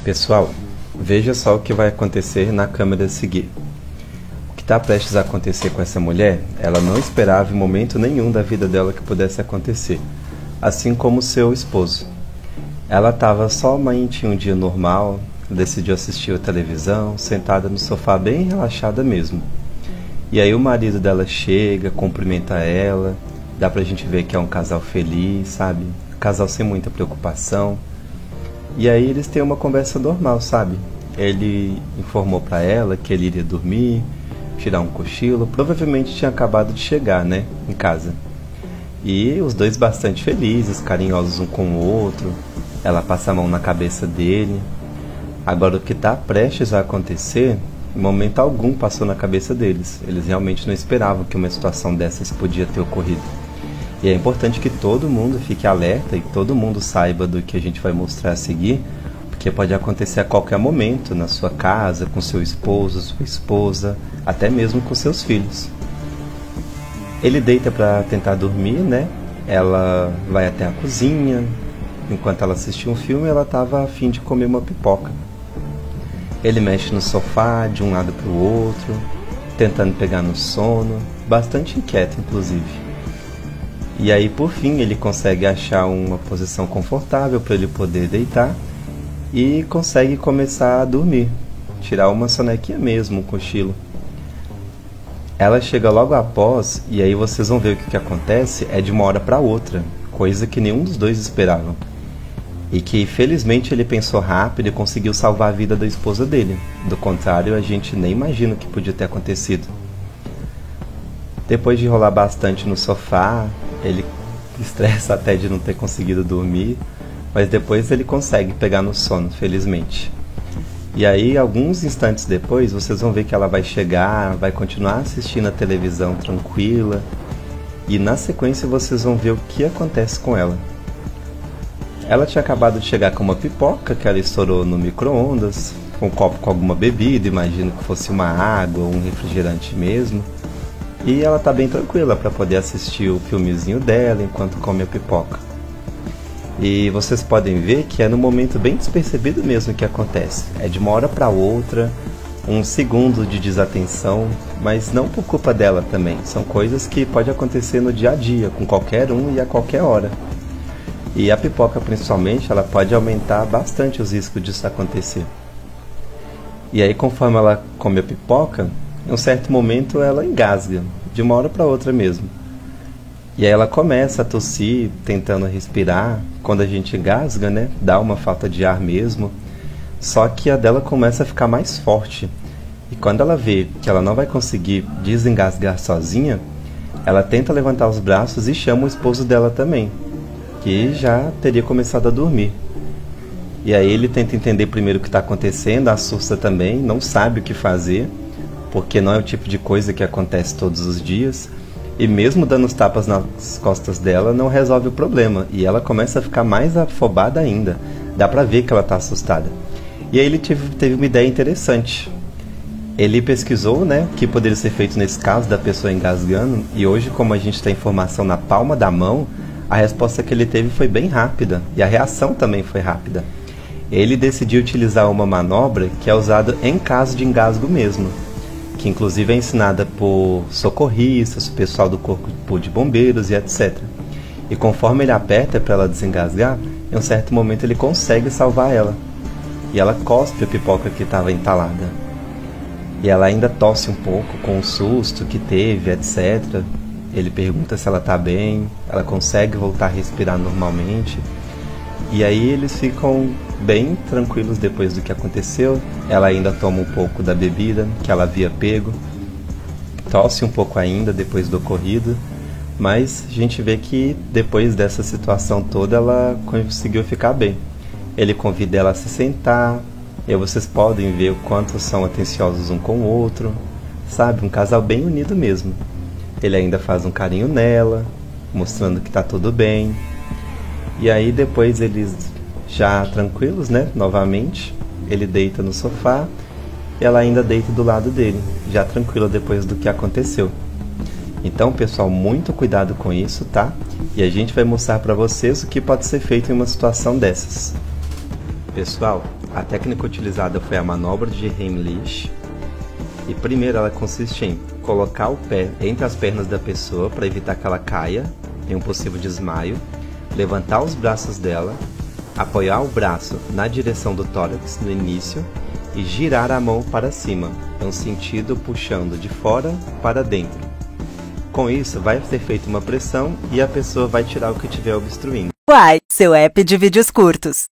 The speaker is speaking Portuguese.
Pessoal, veja só o que vai acontecer na câmera a seguir. O que está prestes a acontecer com essa mulher, ela não esperava em momento nenhum da vida dela que pudesse acontecer, assim como seu esposo. Ela estava somente em um dia normal, decidiu assistir a televisão, sentada no sofá bem relaxada mesmo. E aí o marido dela chega, cumprimenta ela, dá pra gente ver que é um casal feliz, sabe? Casal sem muita preocupação. E aí eles têm uma conversa normal, sabe? Ele informou pra ela que ele iria dormir, tirar um cochilo, provavelmente tinha acabado de chegar, né, em casa. E os dois bastante felizes, carinhosos um com o outro, ela passa a mão na cabeça dele. Agora o que está prestes a acontecer, em momento algum passou na cabeça deles. Eles realmente não esperavam que uma situação dessas podia ter ocorrido. E é importante que todo mundo fique alerta e todo mundo saiba do que a gente vai mostrar a seguir, porque pode acontecer a qualquer momento, na sua casa, com seu esposo, sua esposa, até mesmo com seus filhos. Ele deita para tentar dormir, né? Ela vai até a cozinha. Enquanto ela assistia um filme, ela estava a fim de comer uma pipoca. Ele mexe no sofá, de um lado para o outro, tentando pegar no sono, bastante inquieto, inclusive. E aí, por fim, ele consegue achar uma posição confortável para ele poder deitar e consegue começar a dormir, tirar uma sonequinha mesmo, um cochilo. Ela chega logo após, e aí vocês vão ver o que acontece, é de uma hora para outra, coisa que nenhum dos dois esperavam. E que felizmente ele pensou rápido e conseguiu salvar a vida da esposa dele. Do contrário, a gente nem imagina o que podia ter acontecido. Depois de rolar bastante no sofá, ele estressa até de não ter conseguido dormir, mas depois ele consegue pegar no sono, felizmente. E aí, alguns instantes depois, vocês vão ver que ela vai chegar, vai continuar assistindo a televisão tranquila, e na sequência vocês vão ver o que acontece com ela. Ela tinha acabado de chegar com uma pipoca que ela estourou no micro-ondas, com um copo com alguma bebida, imagino que fosse uma água ou um refrigerante mesmo. E ela tá bem tranquila para poder assistir o filmezinho dela enquanto come a pipoca. E vocês podem ver que é no momento bem despercebido mesmo que acontece. É de uma hora para outra, um segundo de desatenção, mas não por culpa dela também. São coisas que podem acontecer no dia a dia, com qualquer um e a qualquer hora. E a pipoca, principalmente, ela pode aumentar bastante os riscos disso acontecer. E aí, conforme ela come a pipoca, em um certo momento ela engasga, de uma hora para outra mesmo. E aí ela começa a tossir, tentando respirar. Quando a gente engasga, né, dá uma falta de ar mesmo. Só que a dela começa a ficar mais forte. E quando ela vê que ela não vai conseguir desengasgar sozinha, ela tenta levantar os braços e chama o esposo dela também, que já teria começado a dormir. E aí ele tenta entender primeiro o que está acontecendo, assusta também, não sabe o que fazer, porque não é o tipo de coisa que acontece todos os dias, e mesmo dando os tapas nas costas dela, não resolve o problema, e ela começa a ficar mais afobada ainda, dá pra ver que ela está assustada. E aí ele teve uma ideia interessante. Ele pesquisou, né, o que poderia ser feito nesse caso da pessoa engasgando, e hoje, como a gente tem informação na palma da mão, a resposta que ele teve foi bem rápida, e a reação também foi rápida. Ele decidiu utilizar uma manobra que é usada em caso de engasgo mesmo, que inclusive é ensinada por socorristas, o pessoal do corpo de bombeiros e etc. E conforme ele aperta para ela desengasgar, em um certo momento ele consegue salvar ela. E ela cospe a pipoca que estava entalada. E ela ainda tosse um pouco com o susto que teve, etc. Ele pergunta se ela está bem, ela consegue voltar a respirar normalmente. E aí eles ficam bem tranquilos depois do que aconteceu. Ela ainda toma um pouco da bebida que ela havia pego, tosse um pouco ainda depois do ocorrido, mas a gente vê que depois dessa situação toda ela conseguiu ficar bem. Ele convida ela a se sentar, e vocês podem ver o quanto são atenciosos um com o outro, sabe? Um casal bem unido mesmo. Ele ainda faz um carinho nela, mostrando que tá tudo bem. E aí depois eles, já tranquilos, né, novamente, ele deita no sofá e ela ainda deita do lado dele, já tranquila depois do que aconteceu. Então, pessoal, muito cuidado com isso, tá? E a gente vai mostrar para vocês o que pode ser feito em uma situação dessas. Pessoal, A técnica utilizada foi a manobra de Heimlich. E primeiro ela consiste em colocar o pé entre as pernas da pessoa para evitar que ela caia em um possível desmaio, levantar os braços dela, apoiar o braço na direção do tórax no início e girar a mão para cima, em um sentido puxando de fora para dentro. Com isso, vai ser feita uma pressão e a pessoa vai tirar o que estiver obstruindo. Uai, seu app de vídeos curtos.